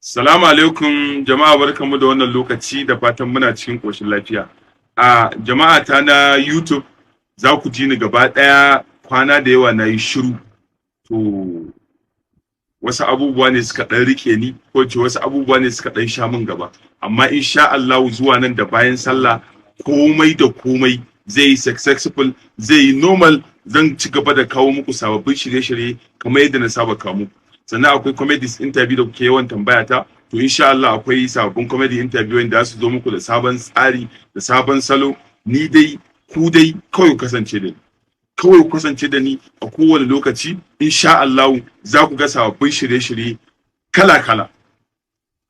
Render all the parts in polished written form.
Salamu alaikum jama'a, barkanmu da wannan lokaci da fatan muna cikin koshin lafiya. A jama'a ta na YouTube za ku ji ni gaba ɗaya kwana da yawa na yi shiru. To wasu abubuwa ne suka ɗan rike ni ko ce wasu abubuwa ne suka ɗan sha min gaba. Amma insha Allah zuwa nan da bayan sallah komai da komai zai yi successful, zai yi normal, zan ci gaba da kawo muku sababbin shirye-shirye kamar yadda na saba kawo muku. Sannan akwai comedies interview da kuke yawan tambaya ta, to insha Allah akwai sababbin comedy interview wanda su zo muku da sabon tsari da sabon salo. Ni dai ku dai kawai ku kasance da ni, kawai ku kasance da ni a kowane lokaci. Insha Allah za ku ga sababbin shirye-shirye kala-kala.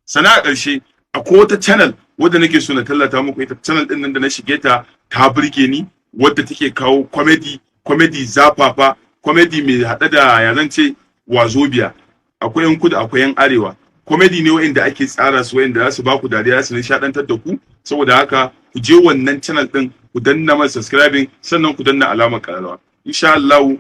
Sannan a ƙarshe akwai wata channel wadda nake so na tallata muku. Ita channel din nan da na shige ta burge ni, wadda take kawo comedy zafafa, comedy mai haɗe da yazance wazobiya. Akwai yan kudu akwai yan arewa, comedy ne wa'inda ake tsara su wa'inda za su ba ku dariya, su nishaɗantar da ku. Saboda haka ku je wannan channel din, ku danna masa subscribing, sannan ku danna alamar ƙararrawa. Insha Allah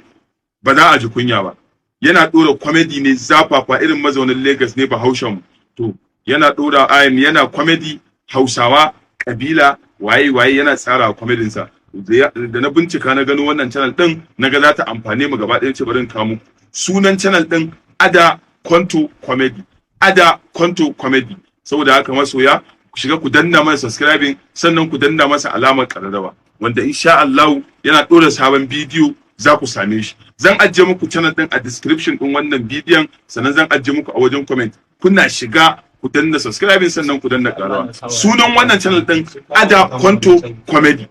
ba za a ji kunya ba. Yana ɗora comedy ne zafafa, irin mazaunin Lagos ne Bahaushen mu. To yana ɗora yana comedy Hausawa kabila waye yana tsara comedy sa. Da na bincika na gano wannan channel din, naga za ta amfane mu gaba ɗaya, ce bari in kawo muku. Sunan channel din Ada Konto Comedy, Ada Konto Comedy. Saboda haka masoya ku shiga ku danna masa subscribing, sannan ku danna masa alamar ƙararrawa, wanda insha Allah yana ɗora sabon bidiyo za ku same shi. Zan ajiye muku channel din a description din wannan bidiyon, sannan zan ajiye muku a wajen comment. Kuna shiga ku danna subscribing, sannan ku danna ƙararrawa. Sunan wannan channel din Ada Konto Comedy.